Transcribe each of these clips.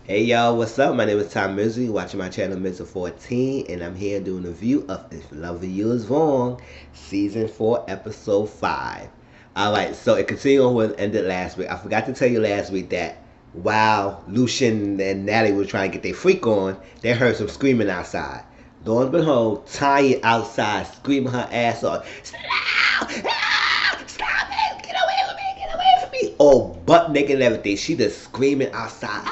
Hey y'all, what's up? My name is Tom Misery. You're watching my channel Mr. 14, and I'm here doing a review of If Love You Is Wrong, Season 4, Episode 5. Alright, so it continued on what ended last week. I forgot to tell you last week that while Lucian and Natalie were trying to get their freak on, they heard some screaming outside. Lo and behold, Tanya outside screaming her ass off. Stop! Stop it! Get away from me! Get away from me! Oh, butt naked and everything. She just screaming outside.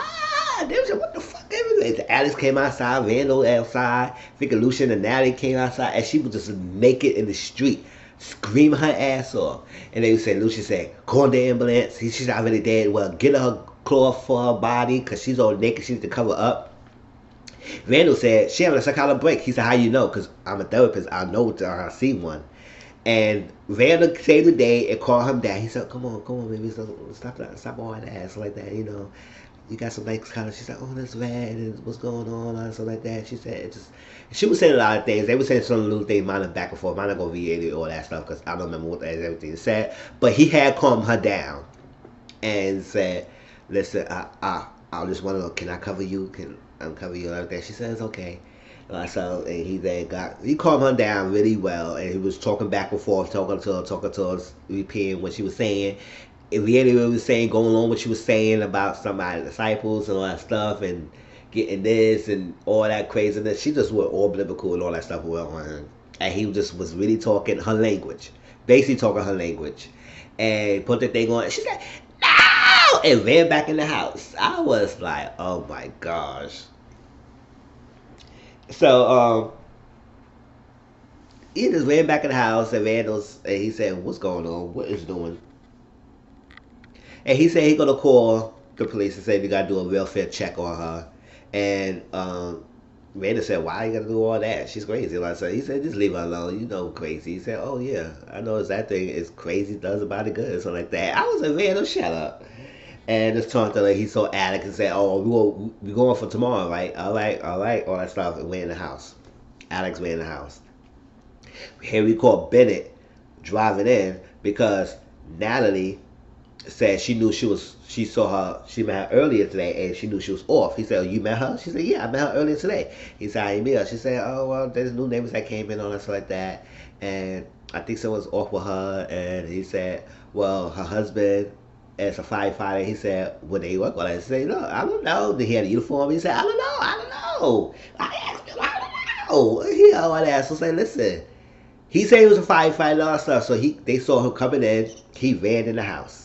They was like, what the fuck? Everything. Alice came outside, Randall outside, Vicky Lucian and Natalie came outside, and she was just naked in the street, screaming her ass off. And they said, Lucian said, call the ambulance. She's already dead. Well, get her cloth for her body, because she's all naked. She needs to cover up. Randall said, she having a psychotic break. He said, how you know? Because I'm a therapist. I know I see one. And Randall saved the day and called him dad. He said, come on, baby. Stop all that ass like that, you know. You got some nice color. She said, oh, that's red, and what's going on, and stuff like that. She said, she was saying a lot of things. They were saying some little things, mine back and forth. I'm not going to reiterate all that stuff because I don't remember what everything said. But he had calmed her down and said, listen, I just want to know, can I cover you? Can I cover you and everything? She said, it's okay. So and he calmed her down really well, and he was talking back and forth, talking to her, repeating what she was saying. If really was saying, going along what she was saying about some of the disciples and all that stuff, and getting this and all that craziness, she just went all biblical and all that stuff went on, and he just was really talking her language, basically talking her language, and put the thing on. She said, "No!" and ran back in the house. I was like, "Oh my gosh." So he just ran back in the house, and he said, "What's going on? What is doing?" And he said he's gonna call the police and say we gotta do a welfare check on her. And Randall said, "Why you gotta do all that? She's crazy." Like I said, he said, "Just leave her alone. You know, crazy." He said, "Oh yeah, I know that thing is crazy. Does about it good, or something like that." I was like, "Randall, shut up." And just talking to her, he saw Alex and said, "Oh, we going for tomorrow, right? All right, all that stuff." And we're in the house. Alex went in the house. Here we call Bennett driving in because Natalie said she saw her, she met her earlier today and she knew she was off. He said, oh, you met her? She said, yeah, I met her earlier today. He said, I didn't meet her. She said, oh, well, there's new neighbors that came in on us like that, and I think someone's off with her. And he said, well, her husband as a firefighter, he said, would they work with her? He said, no, I don't know. Did he have a uniform? He said, I don't know. I asked him, I don't know. He all that. So say, listen, he said he was a firefighter and all that stuff. So they saw him coming in. He ran in the house.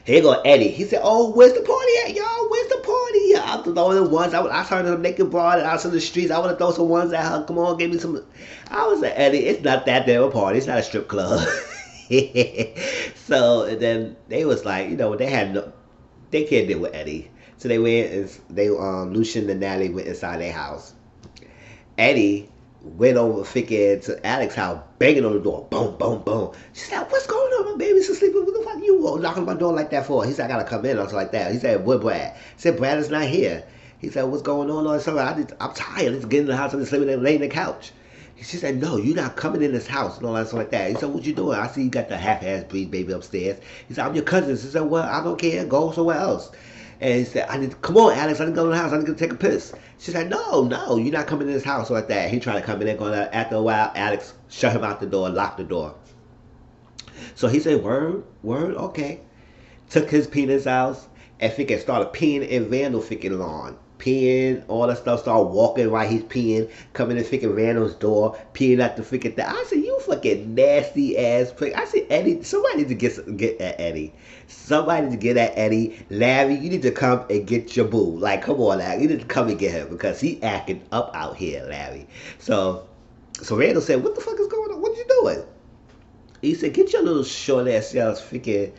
Here go Eddie. He said, "Oh, where's the party at, y'all? Where's the party? I'm throwing the ones. I turned her naked broad out in the streets. I want to throw some ones at her. Come on, give me some." I was like, Eddie, it's not that damn a party. It's not a strip club. So and then they was like, they can't deal with Eddie. So they went and Lucian and Natalie went inside their house. Eddie went over freaking to Alex's house, banging on the door, boom, boom, boom. She said, what's going on? My baby's asleep. What the fuck you knocking on my door like that for? He said, I gotta come in or something like that. He said, where Brad? He said, Brad is not here. He said, what's going on? I'm tired. Let's get in the house. I'm just sleeping and laying in the couch. She said, no, you're not coming in this house and all that stuff like that. He said, what you doing? I see you got the half-ass breed baby upstairs. He said, I'm your cousin. She said, well, I don't care. Go somewhere else. And he said, come on, Alex, I need to go to the house. I need to take a piss. She said, no, you're not coming in this house like that. He tried to come in there, going out. After a while, Alex shut him out the door, locked the door. So he said, word, okay. Took his penis out and freaking started peeing in Randall freaking lawn. Peeing, all that stuff, started walking while he's peeing, coming in freaking Randall's door, peeing at the freaking thing. I said, you fucking nasty ass prick. I said, Eddie, somebody needs to get at Eddie. Somebody needs to get at Eddie. Larry, you need to come and get your boo. Like, come on, Larry. You need to come and get him because he acting up out here, Larry. So Randall said, what the fuck is going on? What you doing? He said, get your little short ass self freaking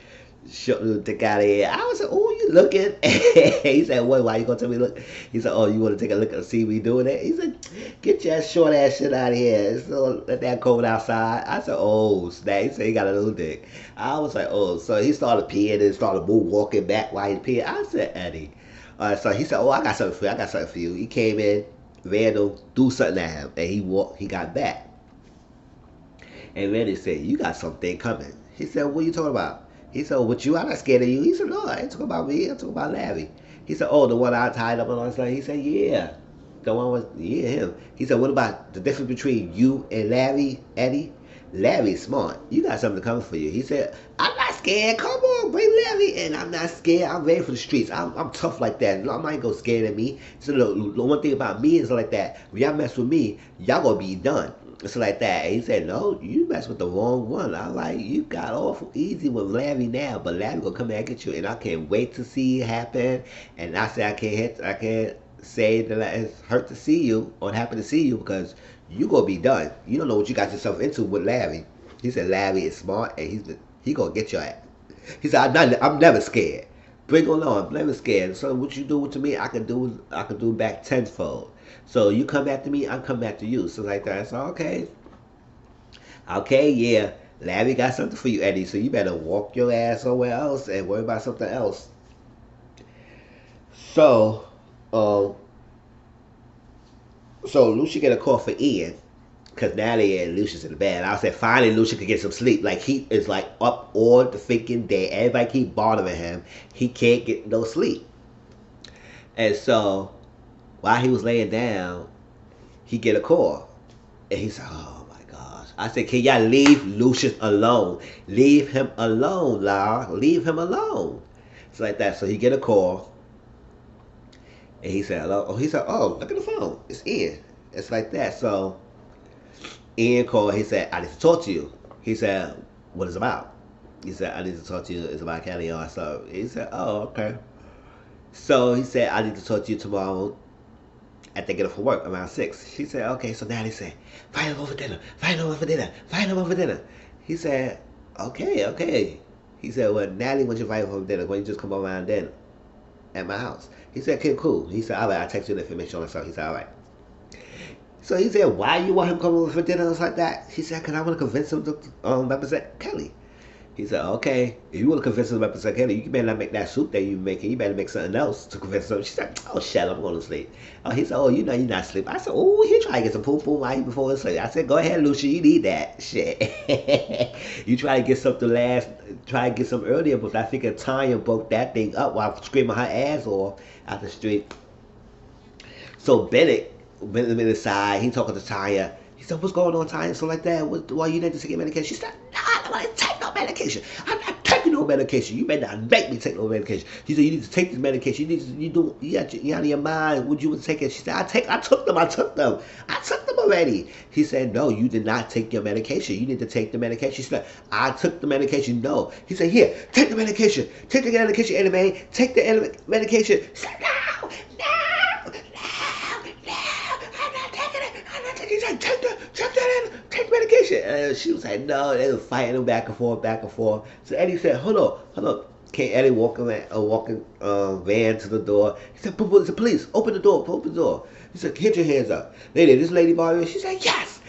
short little dick out of here. I was like, oh, you looking? He said, what, why you gonna tell me look? He said, oh, you want to take a look and see me doing it? He said, get your short ass shit out of here. It's so let that cold outside. I said, oh, snap. He said he got a little dick. I was like, oh. So he started peeing and started walking back while he peeing. I said, Eddie. So he said, oh, I got something for you. He came in, Randall threw something at him, and he got back. And Randy said, you got something coming. He said, what are you talking about? He said, oh, what you? I'm not scared of you. He said, no, I ain't talking about me. I'm talking about Larry. He said, oh, the one I tied up and all that stuff. He said, yeah. The one was, yeah, him. He said, what about the difference between you and Larry, Eddie? Larry's smart. You got something coming for you. He said, I'm not scared. Come on, bring Larry in. I'm not scared. I'm ready for the streets. I'm tough like that. I'm not gonna scared of me. So the one thing about me is like that. When y'all mess with me, y'all gonna be done. It's like that. And he said, no, you mess with the wrong one. I'm like, you got awful easy with Larry now, but Larry gonna come back at you, and I can't wait to see it happen. And I said, I can't say that it's hurt to see you or happy to see you because you gonna be done. You don't know what you got yourself into with Larry. He said Larry is smart and he gonna get your ass. He said I'm never scared. Bring on, I'm never scared. So what you do to me, I can do back tenfold. So you come after me, I come after you. So like that. So okay, yeah. Larry got something for you, Eddie. So you better walk your ass somewhere else and worry about something else. So, um, so Lucia get a call for Ian because Natalie and Lucia's in the bed. I said finally Lucia could get some sleep. Like he is like up all the freaking day. Everybody keep bothering him. He can't get no sleep. And so while he was laying down, he get a call. And he said, oh my gosh. I said, can y'all leave Lucius alone? Leave him alone, Lara. Leave him alone. It's like that. So he get a call. And he said, hello. Oh, he said, oh, look at the phone. It's Ian. It's like that. So Ian called. He said, I need to talk to you. He said, what is it about? He said, I need to talk to you. It's about Kelly on. So he said, oh, okay. So he said, I need to talk to you tomorrow after I get up from work around 6. She said, okay. So now he said, find him over dinner. Find him over dinner. Find him over dinner. He said, okay, okay. He said, well, Natalie wants you to find him over dinner. Why don't you just come around then at my house? He said, okay, cool. He said, all right, I'll text you the information on myself. He said, all right. So he said, why you want him to come over for dinner and like that? She said, because I want to convince him to represent Kelly. He said, okay, if you want to convince him to represent Kelly, you better not make that soup that you making. You better make something else to convince him. She said, oh, shut up, I'm going to sleep. He said, oh, you know you're not asleep. I said, oh, he try to get some poo-poo right before he sleep. I said, go ahead, Lucia, you need that. Shit. You try to get something try to get some earlier, but I think Tanya broke that thing up while screaming her ass off out the street. So Bennett went inside. He talking to Tanya. He said, what's going on, Tanya? So like that. Why you need to take your medication? She said, no, I don't want to take no medication. I'm not taking no medication. You better not make me take no medication. He said, you need to take this medication. You out of your mind. Would you would take it? She said, I took them already. He said, no, you did not take your medication. You need to take the medication. She said, I took the medication. No. He said, here, take the medication. Take the medication, anyway. Take the medication. She said, no, no, I'm not taking it. I'm not taking it. He said, take the medication. And she was like, no. They were fighting back and forth. So Eddie said, hold on. Came Eddie walking van to the door. He said, it's the police. Open the door. He said, get your hands up. Lady, this lady bothering you? She said, yes.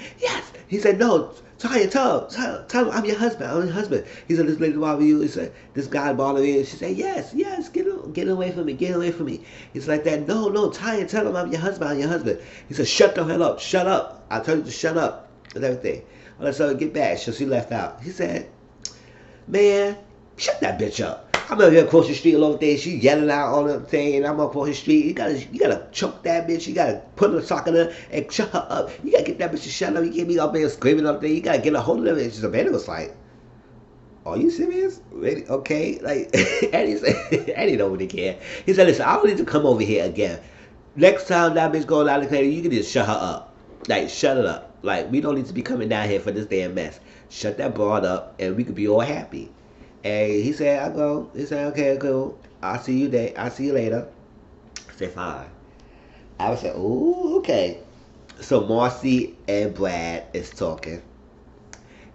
He said, no. Tanya, tell him I'm your husband. He said, this lady bothering you? He said, this guy bothering you? She said, yes, get away from me. He's like that, no, Tanya, tell him I'm your husband. He said, shut the hell up, shut up. I told you to shut up and everything. Well, so get back. So she left out. He said, man, shut that bitch up. I'm over here across the street all over there. She yelling out on the thing, and I'm up on the street. You gotta choke that bitch. You gotta put a sock in her and shut her up. You gotta get that bitch to shut up. You can't be up there screaming up there. You gotta get a hold of it. She's a man was like, are you serious? Really? Okay. Like Eddie don't really care. He said, listen, I don't need to come over here again. Next time that bitch goes out of the you can just shut her up. Like, shut it up. Like, we don't need to be coming down here for this damn mess. Shut that broad up, and we could be all happy. And he said, he said, okay, cool. I'll see you later. I said, fine. I said, ooh, okay. So Marcy and Brad is talking.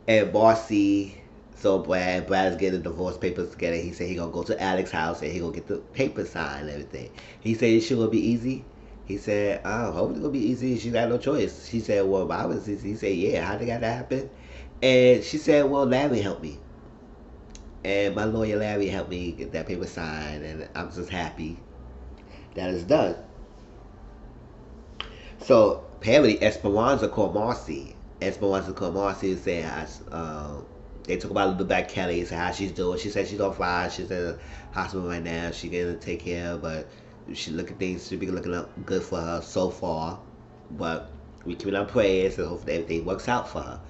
And Marcy, Brad is getting the divorce papers together. He said he gonna go to Alex's house and he gonna get the papers signed and everything. He said it's gonna be easy. He said, I hope it's gonna be easy. She got no choice. She said, well, why was easy? He said, yeah, how did that happen? And she said, well, Larry helped me. And my lawyer Larry helped me get that paper signed, and I'm just happy that it's done. So apparently Esperanza called Marcy. Esperanza called Marcy and said, They talk about Little Black Kelly, so how she's doing. She said she's on fire. She's in the hospital right now. She getting to take care of, but she look at things should be looking up good for her so far. But we keep our prayers and hopefully everything works out for her.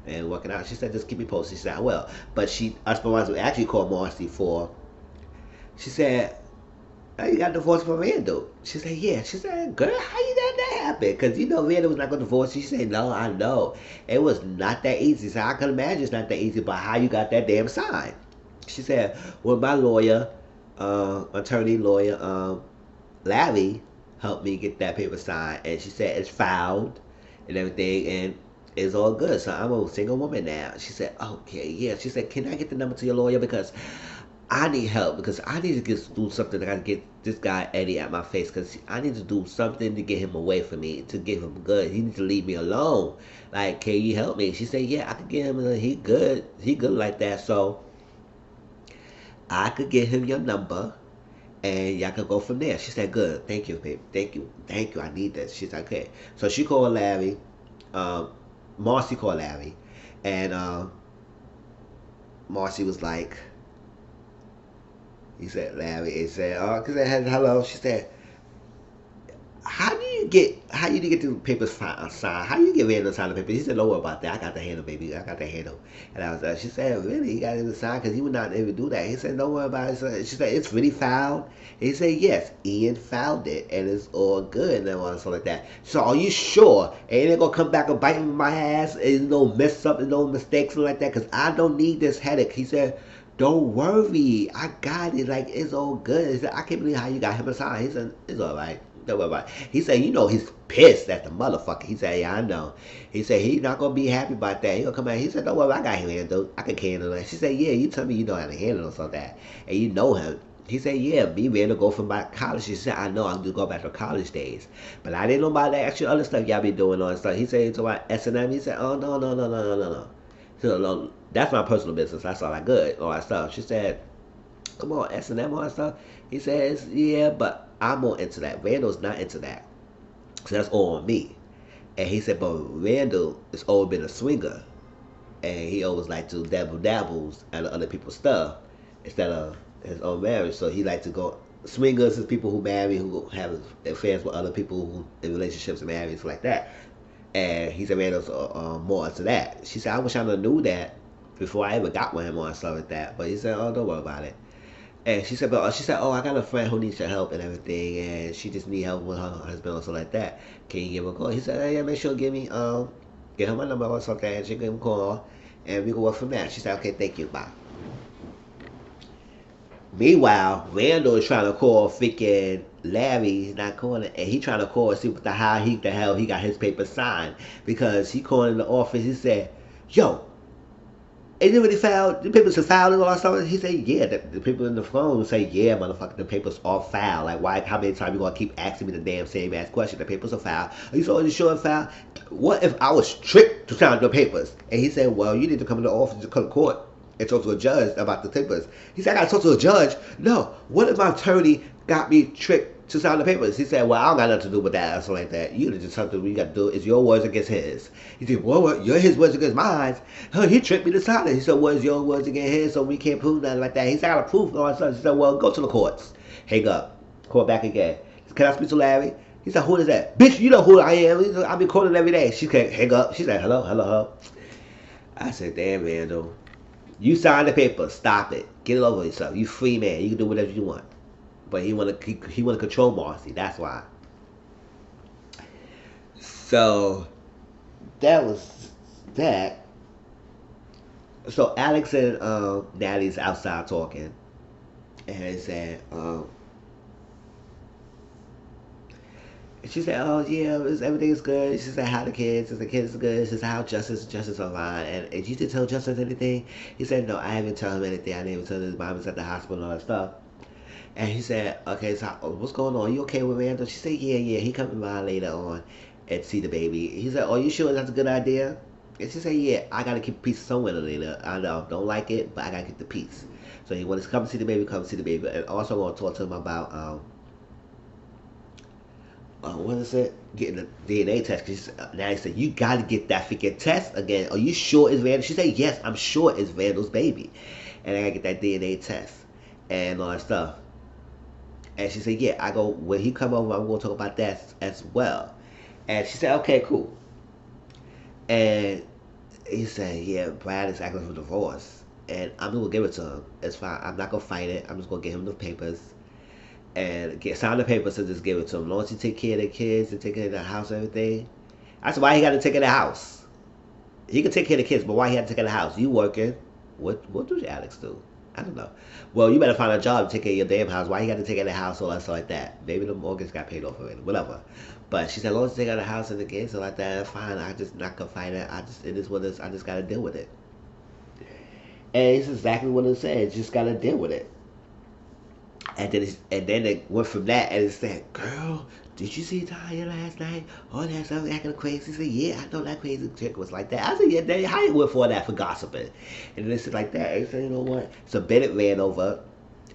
And working out, she said, just keep me posted. She said, I will. But us ones actually called Marcy for. She said, oh, you got divorced from Randall. She said, yeah. She said, girl, how you let that happen? Because you know Randall was not going to divorce you. She said, no, I know. It was not that easy. So I can imagine it's not that easy, but how you got that damn sign? She said, well, my lawyer, attorney lawyer, Larry, helped me get that paper signed. And she said, it's filed and everything, and it's all good. So I'm a single woman now. She said, okay, yeah. She said, can I get the number to your lawyer? Because I need help, because I need to do something. I gotta get this guy Eddie out my face, because I need to do something to get him away from me, to get him good. He needs to leave me alone. Like, can you help me? She said, yeah, I could get him. He good. He good like that. So I could get him your number, and y'all could go from there. She said, good. Thank you, babe. Thank you. Thank you. I need this. She said, okay. So she called Larry. Marcy called Larry, and Marcy was like, he said, Larry, he said, oh, cause I had hello. She said, how do you get the papers signed? How do you get Randall to sign the papers? He said, don't worry about that. I got the handle, baby. I got the handle. And I was, she said, really? You got him to sign? Because he would not able to do that. He said, don't worry about it. She said, it's really filed. And he said, yes, Ian filed it, and it's all good and all stuff like that. So are you sure? Ain't it gonna come back and bite me in my ass and no mess up and no mistakes and like that? Because I don't need this headache. He said, don't worry, I got it. Like, it's all good. He said, I can't believe how you got him to sign. He said, it's all right. Don't worry about it. He said, you know, he's pissed at the motherfucker. He said, yeah, I know. He said, he's not going to be happy about that. He going to come out. He said, don't worry, I got him handled. I can handle it. She said, yeah, you tell me you know how to handle something like that. And you know him. He said, yeah, me ready to go from my college. She said, I know, I'm going to go back to college days. But I didn't know about the actual other stuff y'all be doing on stuff. He said, it's about S&M. He said, oh, no, no, no, no, no, no, no. So, no, that's my personal business. That's all I good, all that stuff. She said, come on, S&M, all that stuff. He says, yeah, but I'm more into that. Randall's not into that. So that's all on me. And he said, but Randall has always been a swinger. And he always like to dabbles at other people's stuff instead of his own marriage. So he like to go, swingers is people who marry, who have affairs with other people who in relationships and marriages like that. And he said Randall's more into that. She said, I wish I knew that before I ever got with him or stuff like that. But he said, oh, don't worry about it. And she said, oh, I got a friend who needs your help and everything, and she just need help with her husband or something like that. Can you give her a call? He said, hey, yeah, make sure give her my number or something, and she give him a call, and we can work from there. She said, okay, thank you, bye. Meanwhile, Randall is trying to call freaking Larry. He's not calling, and he trying to call and see what the hell he got his paper signed, because he called in the office. He said, yo, is it really filed? The papers are filed and all that stuff? He said, yeah. The people in the phone say, yeah, motherfucker, the papers are filed. Like, why? How many times you gonna keep asking me the damn same ass question? The papers are filed. Are you sure it's filed? What if I was tricked to sign the papers? And he said, well, you need to come to the office to come to court and talk to a judge about the papers. He said, I gotta talk to a judge? No. What if my attorney got me tricked to sign the papers? He said, well, I don't got nothing to do with that or something like that. You just something you got to do is your words against his. He said, well, you're his words against mine. He tricked me to sign it. He said, well, it's your words against his, so we can't prove nothing like that. He said, I got to prove all that stuff. He said, well, go to the courts. Hang up. Call back again. Can I speak to Larry? He said, who is that? Bitch, you know who I am. He said, I be calling every day. She can't hang up. She said, hello, hello, hello. I said, damn, Randall. You signed the paper. Stop it. Get it over yourself. You free man. You can do whatever you want. But he want to control Marcy. That's why. So that was that. So Alex and Natalie's outside talking, and he said, she said, oh yeah, everything is good. She said, how the kids? The kids are good. She said, how Justice are fine. And you didn't tell Justice anything? He said, no, I haven't told him anything. I didn't even tell his mom was at the hospital and all that stuff. And he said, okay, so what's going on? Are you okay with Randall? She said, yeah, he coming by later on and see the baby. He said, are you sure that's a good idea? And she said, yeah, I got to keep a piece somewhere later. I know, don't like it, but I got to get the piece. So he wants to come see the baby, And also I want to talk to him about what is it? Getting the DNA test. Cause now he said, you got to get that freaking test again. Are you sure it's Vandal? She said, yes, I'm sure it's Vandal's baby. And I got to get that DNA test and all that stuff. And she said, yeah, I go, when he come over, I'm going to talk about that as well. And she said, okay, cool. And he said, yeah, Brad is asking for divorce. And I'm going to give it to him. It's fine. I'm not going to fight it. I'm just going to get him the papers and sign the papers and just give it to him. As long as he take care of the kids and take care of the house and everything. That's why he got to take care of the house. He can take care of the kids, but why he had to take care of the house? You working. What does Alex do? I don't know. Well, you better find a job to take care of your damn house. Why you got to take care of the house or stuff like that? Maybe the mortgage got paid off already. Whatever. But she said, as long as you take care of the house and the kids and like that, fine. I just not gonna fight it. It is what it is. I just gotta deal with it. And it's exactly what it said. Just gotta deal with it. And then they went from that and it said, girl, did you see Tanya last night? Oh, that stuff acting crazy. She said, yeah, I know that crazy chick was like that. I said, yeah, they hired went for that for gossiping. And then they said like that. And he said, you know what? So Bennett ran over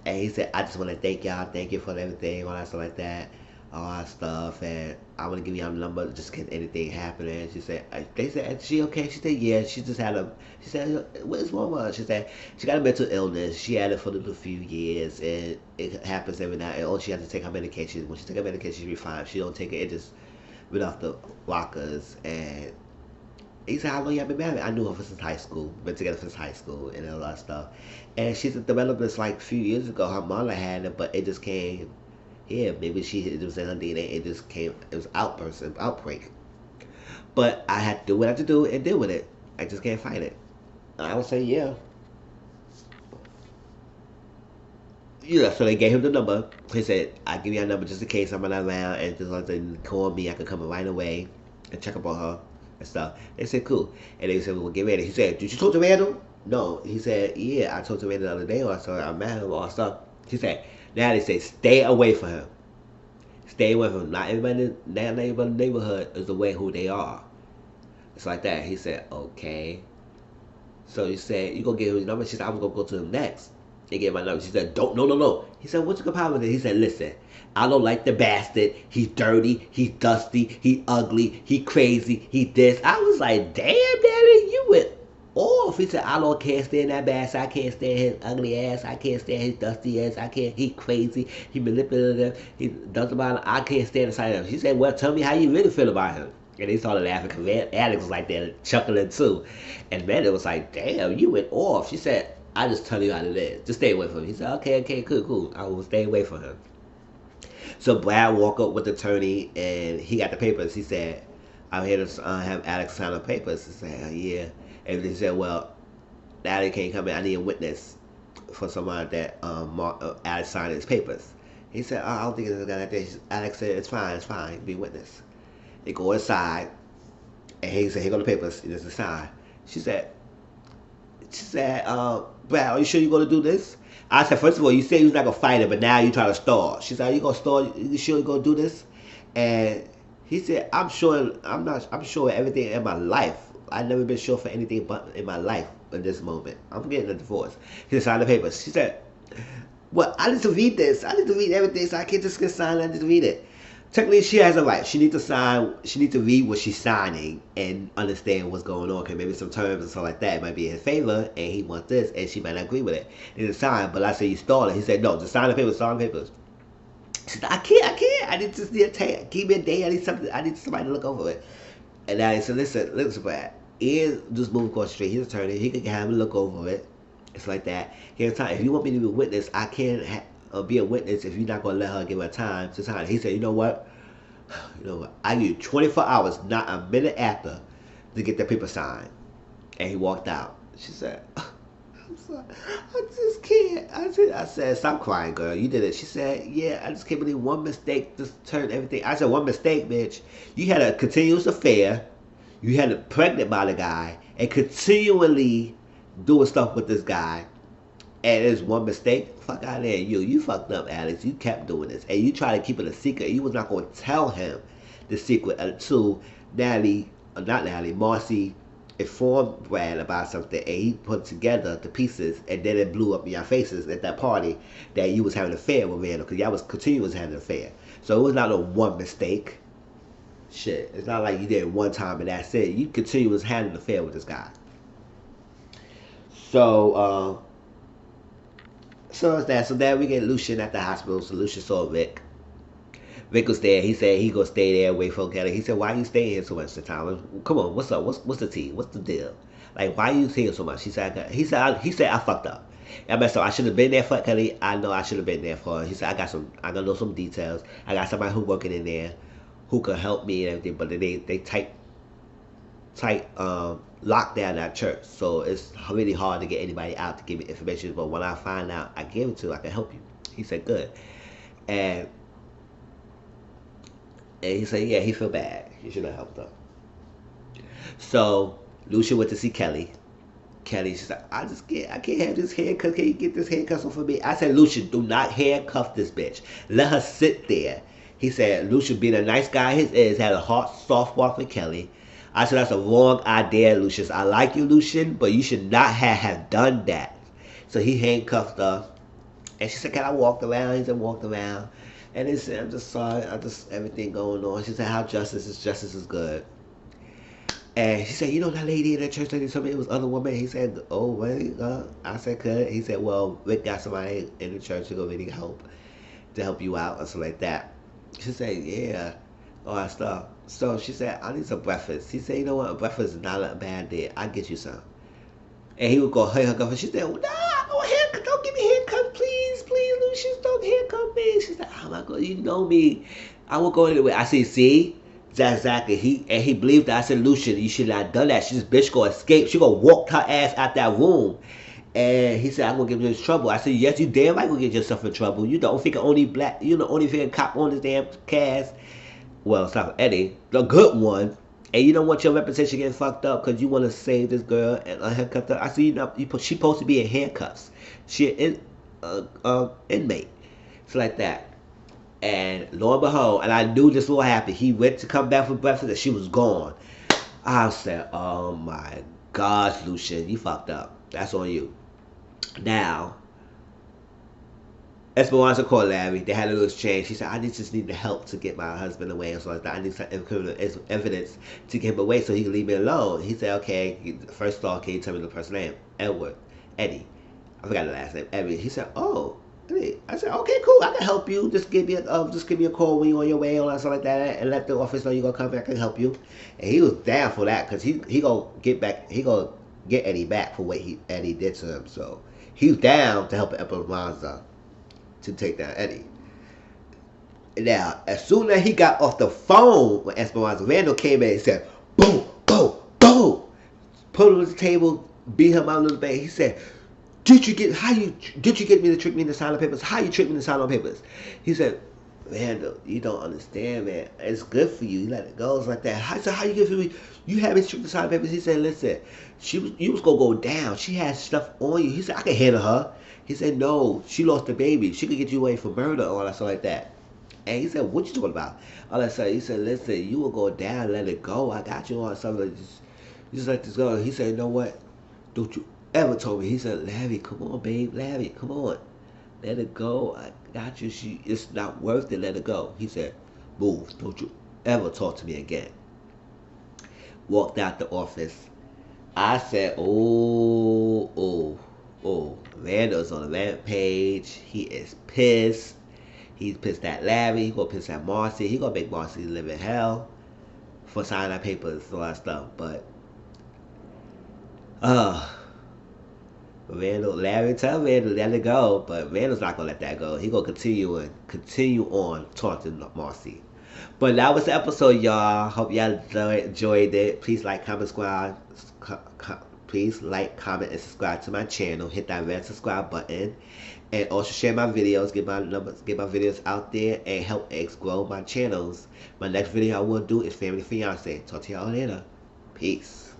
and he said, I just want to thank y'all. Thank you for everything, all that stuff like that. All that stuff. And I want to give y'all a number just in case anything happened. And she said, they said, is she okay? She said, yeah. She just had she said, what's wrong with her? She said, she got a mental illness. She had it for a few years. And it happens every night. And she has to take her medication. When she take her medication, she'll be fine. If she don't take it, it just went off the rockers. And he said, how long y'all been married? I knew her since high school. Been together since high school and all that stuff. And she said, developed this like a few years ago. Her mother had it, but it just came. Yeah, maybe it was in her DNA. It just came. It was outbreak. But I had to do what I had to do and deal with it. I just can't fight it. I would say, yeah. Yeah, so they gave him the number. He said, I'll give you a number just in case I'm not around and just like to call me. I can come right away and check up on her and stuff. They said, cool. And they said, we'll get ready. He said, did you talk to Randall? No. He said, yeah, I talked to Randall the other day or so. I met him or stuff. He said, now they say, stay away from him. Stay away from him. Not everybody in the neighborhood is the way who they are. It's like that. He said, okay. So he said, you gonna give him his number? She said, I'm gonna go to him next. They gave my number. She said, no. He said, what's your problem with it? He said, listen, I don't like the bastard. He's dirty. He's dusty. He ugly. He crazy. He this. I was like, damn, daddy, you went off. He said, I don't can't stand that bastard. I can't stand his ugly ass. I can't stand his dusty ass. I can't. He crazy. He manipulative. He does about it. I can't stand the sight of him. She said, well, tell me how you really feel about him. And they started laughing because Alex was like there chuckling too. And Amanda was like, damn, you went off. She said, I just tell you how it is. Just stay away from him. He said, okay, cool. I will stay away from him. So Brad walked up with the attorney and he got the papers. He said, I'm here to have Alex sign the papers. He said, yeah. And they said, well, Alex can't come in. I need a witness for someone that Alex signed his papers. He said, I don't think it's a good idea. Alex said, it's fine. Be a witness. They go inside, and he said, here go the papers. There's a sign. She said, Brad, are you sure you're going to do this? I said, first of all, you said you was not going to fight it, but now you try to stall. She said, are you going to stall? You sure you're going to do this? And he said, I'm sure everything in my life. I've never been sure for anything but in my life in this moment. I'm getting a divorce. He signed the papers. She said, well, I need to read this. I need to read everything, so I can't just get signed. I need to read it. Technically, she has a right. She needs to sign. She needs to read what she's signing and understand what's going on. Cause maybe some terms and stuff like that might be in his favor, and he wants this, and she might not agree with it. He didn't sign, but I said you stalled it. He said no, just sign the papers. Sign the papers. She said I can't. I need to give me a day. I need something. I need somebody to look over it. And I said, listen, Brad. Ian just moved across the street. He's an attorney. He can have him look over it. It's like that. Here's time. If you want me to be a witness, I can't be a witness if you're not going to let her give her time to sign. He said, you know what? I give you 24 hours, not a minute after, to get the paper signed. And he walked out. She said, I'm sorry. I just can't. I said, stop crying, girl. You did it. She said, yeah, I just can't believe one mistake just turned everything. I said, one mistake, bitch. You had a continuous affair. You had it pregnant by the guy and continually doing stuff with this guy. And there's one mistake. Fuck out of there. You fucked up, Alex. You kept doing this. And you tried to keep it a secret. You was not going to tell him the secret until Marcy informed Brad about something, and he put together the pieces, and then it blew up in your faces at that party that you was having an affair with Randall, because y'all was continuous having an affair. So it was not a one mistake. Shit, it's not like you did it one time and that's it. You continuous having an affair with this guy. So, so it's that. So then we get Lucien at the hospital. So Lucien saw Vic. Vic was there. He said he gonna stay there, wait for Kelly. He said, "Why you staying here so much the time? Come on, what's up? What's the tea? What's the deal? Like, why you here so much?" He said, I fucked up. I messed up. I should have been there for Kelly. I know I should have been there for her. He said, I gotta know some details. I got somebody who working in there who could help me and everything. But they tight locked down that church, so it's really hard to get anybody out to give me information. But when I find out, I give it to you. I can help you. He said, good. And he said, yeah, he feel bad. He should have helped her. So Lucien went to see Kelly. Kelly, she said, I can't have this haircut. Can you get this haircut for me? I said, Lucien, do not handcuff this bitch. Let her sit there. He said, Lucien, being a nice guy his is, had a heart soft spot for Kelly. I said, that's a wrong idea, Lucien. I like you, Lucien, but you should not have done that. So he handcuffed her. And she said, can I walk around? He said, walk around. And he said, I'm just sorry. Everything going on. She said, how justice is good. And she said, you know that lady in the church lady told me it was other woman. He said, oh, really? I said, good. He said, well, Rick got somebody in the church to go really help you out or something like that. She said, yeah, all that stuff. So she said, I need some breakfast. He said, you know what? Breakfast is not a bad day. I'll get you some. And he would go handcuff her. She said, no, don't give me haircut, please, Lucien, don't handcuff me. She said, oh my God, you know me. I will go anyway. I said, see? Exactly. He believed that. I said, Lucien, you should not have done that. This bitch gonna escape. She gonna walk her ass out that room. And he said, I'm gonna get you in trouble. I said, yes, you damn right gonna get yourself in trouble. You the only freaking cop on this damn cast. Well, it's not Eddie, the good one. And you don't want your reputation getting fucked up because you want to save this girl and handcuff her. I said, she's supposed to be in handcuffs. She an inmate. It's like that. And lo and behold, and I knew this will happen. He went to come back for breakfast and she was gone. I said, oh my gosh, Lucien, you fucked up. That's on you. Now, Esperanza called Larry. They had a little exchange. She said, I just need the help to get my husband away and so like that. I need some evidence to get him away so he can leave me alone. He said, okay, first of all, can you tell me the first name? Eddie. I forgot the last name. Eddie. He said, oh, Eddie. I said, okay, cool. I can help you. Just give me a call when you're on your way or something like that, and let the office know you're gonna come back and help you. And he was down for that because he gonna get back. He gonna get Eddie back for what Eddie did to him. So he was down to help Esperanza to take down Eddie. Now, as soon as he got off the phone with Esperanza, Randall came in and said, boom, boom, boom. Put him on the table, beat him out a little bit. He said, did you get me to trick me into signing papers? How you trick me into signing papers? He said, Randall, you don't understand, man. It's good for you. You let it go. It's like that. I said, how you get for me? You had me trick the signing papers. He said, listen, you was going to go down. She had stuff on you. He said, I can handle her. He said, no, she lost the baby. She could get you away for murder or all that stuff like that. And he said, what you talking about? All that stuff. He said, listen, you will go down, let it go. I got you on something. Just let this go. He said, you know what? Don't you ever told me. He said, Larry, come on, babe. Larry, come on. Let it go. I got you. It's not worth it. Let it go. He said, move. Don't you ever talk to me again. Walked out the office. I said, oh. Randall's on a rampage. He is pissed. He's pissed at Larry. He's gonna piss at Marcy. He's gonna make Marcy live in hell for signing that papers and all that stuff. But Larry tell Randall let it go, but Randall's not gonna let that go. He gonna continue on talking to Marcy. But that was the episode, y'all. Hope y'all enjoyed it. Please like, comment, subscribe. Please like, comment, and subscribe to my channel. Hit that red subscribe button, and also share my videos. Get my videos out there, and help X grow my channels. My next video I will do is Family Fiance. Talk to y'all later. Peace.